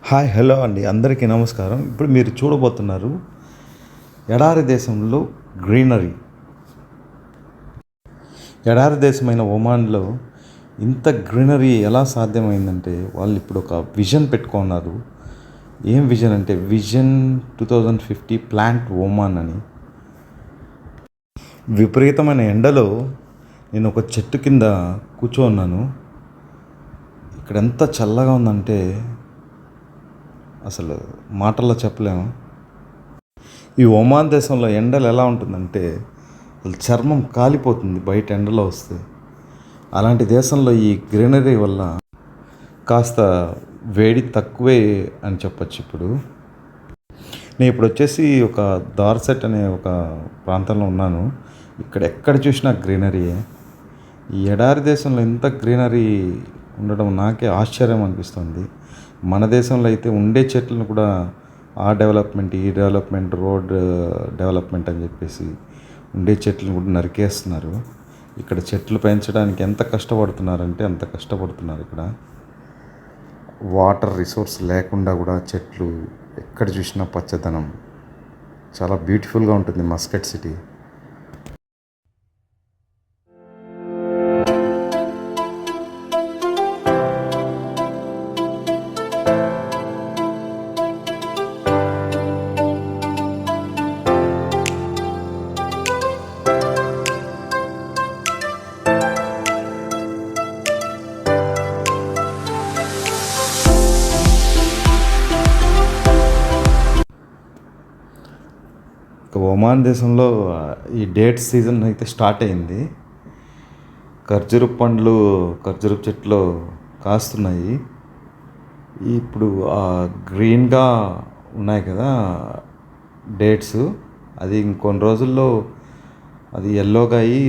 Hi hello అండి, అందరికీ నమస్కారం. ఇప్పుడు మీరు చూడబోతున్నారు ఎడారి దేశంలో గ్రీనరీ. ఎడారి దేశమైన ఒమాన్లో ఇంత గ్రీనరీ ఎలా సాధ్యమైందంటే వాళ్ళు ఇప్పుడు ఒక విజన్ పెట్టుకున్నారు. ఏం విజన్ అంటే విజన్ 2050 ప్లాంట్ ఒమాన్ అని. విపరీతమైన ఎండలో నేను ఒక చెట్టు కింద కూర్చోన్నాను. ఇక్కడ ఎంత చల్లగా ఉందంటే అసలు మాటల్లో చెప్పలేము. ఈ ఒమాన్ దేశంలో ఎండలు ఎలా ఉంటుందంటే అసలు చర్మం కాలిపోతుంది బయట ఎండలో వస్తే. అలాంటి దేశంలో ఈ గ్రీనరీ వల్ల కాస్త వేడి తక్కువే అని చెప్పచ్చు. నేను ఇప్పుడు వచ్చేసి ఒక దార్సెట్ అనే ఒక ప్రాంతంలో ఉన్నాను. ఇక్కడ ఎక్కడ చూసినా గ్రీనరీయే. ఈ ఎడారి దేశంలో ఇంత గ్రీనరీ ఉండడం నాకే ఆశ్చర్యం అనిపిస్తుంది. మన దేశంలో అయితే ఉండే చెట్లను కూడా ఆ డెవలప్మెంట్, ఈ డెవలప్మెంట్, రోడ్ డెవలప్మెంట్ అని చెప్పేసి ఉండే చెట్లను కూడా నరికేస్తున్నారు. ఇక్కడ చెట్లు పెంచడానికి ఎంత కష్టపడుతున్నారంటే అంత కష్టపడుతున్నారు. ఇక్కడ వాటర్ రిసోర్స్ లేకుండా కూడా చెట్లు ఎక్కడ చూసినా పచ్చదనం. చాలా బ్యూటిఫుల్గా ఉంటుంది మస్కట్ సిటీ. ఒమాన్ దేశంలో ఈ డేట్స్ సీజన్ అయితే స్టార్ట్ అయింది. ఖర్జూరపు చెట్లు కాస్తున్నాయి. ఇప్పుడు గ్రీన్గా ఉన్నాయి కదా డేట్స్, అది ఇంకొన్ని రోజుల్లో అది ఎల్లోగా అయ్యి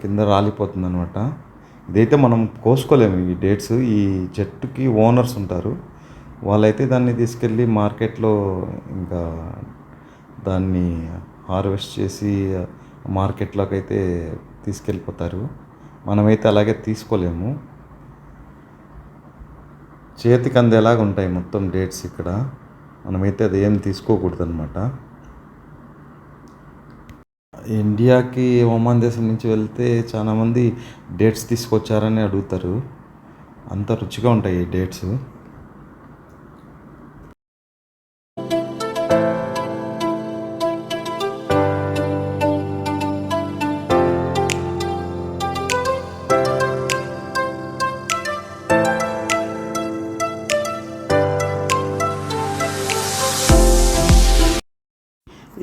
కింద రాలిపోతుంది అనమాట. ఇదైతే మనం కోసుకోలేము ఈ డేట్స్. ఈ చెట్టుకి ఓనర్స్ ఉంటారు, వాళ్ళైతే దాన్ని తీసుకెళ్ళి మార్కెట్లో ఇంకా దాన్ని హార్వెస్ట్ చేసి మార్కెట్లోకి అయితే తీసుకెళ్ళిపోతారు. మనమైతే అలాగే తీసుకోలేము. చేతికి అందేలాగా ఉంటాయి మొత్తం డేట్స్ ఇక్కడ. మనమైతే అది ఏం తీసుకోకూడదు అనమాట. ఇండియాకి ఒమాన్ దేశం నుంచి వెళ్తే చాలామంది డేట్స్ తీసుకొచ్చారని అడుగుతారు. అంత రుచిగా ఉంటాయి ఈ డేట్స్.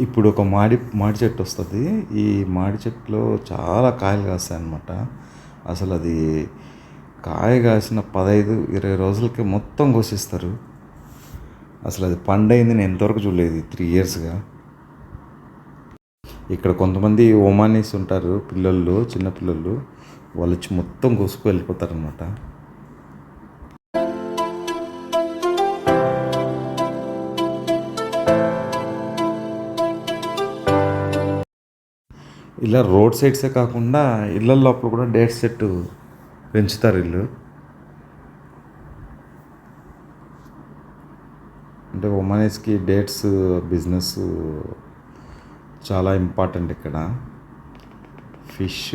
ఇప్పుడు ఒక మాడి చెట్టు వస్తుంది. ఈ మాడి చెట్టులో చాలా కాయలు కాస్తాయి అన్నమాట. అసలు అది కాయ కాసిన 15-20 రోజులకి మొత్తం కోసిస్తారు. అసలు అది పండైంది నేను ఎంతవరకు చూడలేదు 3 ఇయర్స్గా. ఇక్కడ కొంతమంది ఒమానీస్ ఉంటారు, చిన్నపిల్లలు, వాళ్ళు వచ్చి మొత్తం కోసుకు వెళ్ళిపోతారనమాట. ఇలా రోడ్ సైడ్సే కాకుండా ఇళ్ళ లోపల కూడా డేట్స్ చెట్టు పెంచుతారు వీళ్ళు. అంటే ఒమానీస్కి డేట్స్ బిజినెస్ చాలా ఇంపార్టెంట్. ఇక్కడ ఫిష్,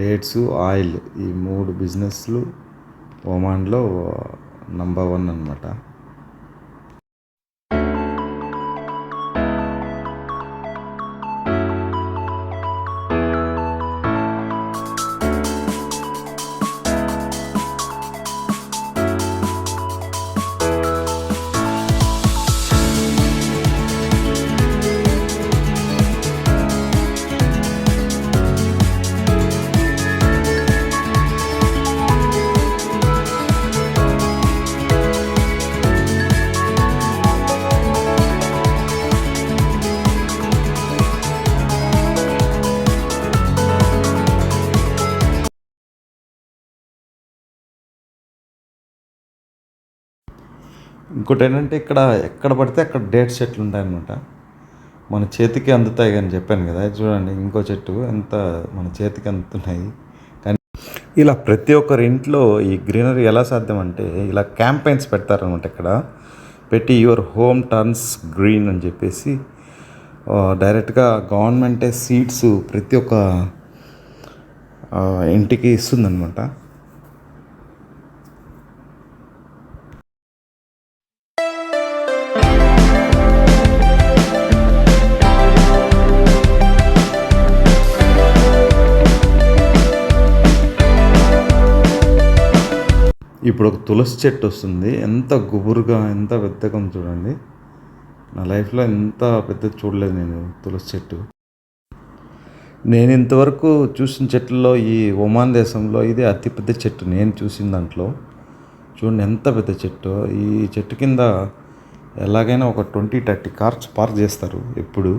డేట్స్, ఆయిల్, ఈ 3 బిజినెస్లు ఒమాన్లో నంబర్ 1 అనమాట. ఇంకోటి ఏంటంటే ఇక్కడ ఎక్కడ పడితే అక్కడ డేట్స్ చెట్లు ఉంటాయన్నమాట. మన చేతికి అందుతాయి కానీ చెప్పాను కదా, చూడండి ఇంకో చెట్టు ఎంత మన చేతికి అందుతున్నాయి. కానీ ఇలా ప్రతి ఒక్కరి ఇంట్లో ఈ గ్రీనరీ ఎలా సాధ్యం అంటే ఇలా క్యాంపెయిన్స్ పెడతారనమాట. ఇక్కడ పెట్టి యువర్ హోమ్ టర్న్స్ గ్రీన్ అని చెప్పేసి డైరెక్ట్గా గవర్నమెంటే సీడ్స్ ప్రతి ఒక్క ఇంటికి ఇస్తుందన్నమాట. ఇప్పుడు ఒక తులసి చెట్టు వస్తుంది, ఎంత గుబురుగా ఎంత పెద్దగా ఉంది చూడండి. నా లైఫ్లో ఎంత పెద్దది చూడలేదు నేను తులసి చెట్టు. నేను ఇంతవరకు చూసిన చెట్లలో ఈ ఒమాన్ దేశంలో ఇది అతిపెద్ద చెట్టు నేను చూసిన దాంట్లో. చూడండి ఎంత పెద్ద చెట్టు. ఈ చెట్టు కింద ఎలాగైనా ఒక 20-30 కార్స్ పార్క్ చేస్తారు ఎప్పుడు.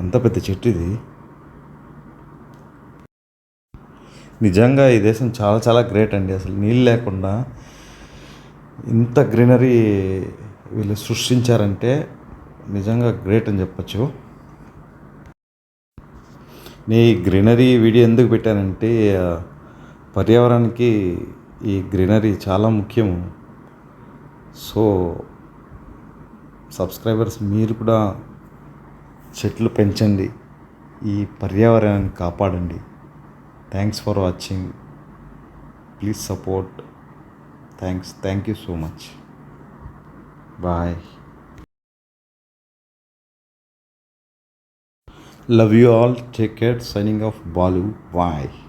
అంత పెద్ద చెట్టు ఇది. నిజంగా ఈ దేశం చాలా చాలా గ్రేట్ అండి. అసలు నీళ్ళు లేకుండా ఇంత గ్రీనరీ వీళ్ళు సృష్టించారంటే నిజంగా గ్రేట్ అని చెప్పచ్చు. నేను ఈ గ్రీనరీ వీడియో ఎందుకు పెట్టానంటే పర్యావరణానికి ఈ గ్రీనరీ చాలా ముఖ్యము. సో సబ్స్క్రైబర్స్ మీరు కూడా చెట్లు పెంచండి, ఈ పర్యావరణాన్ని కాపాడండి. Thanks for watching. Please support. Thank you so much. Bye. Love you all. Take care. Signing off. Balu. Bye.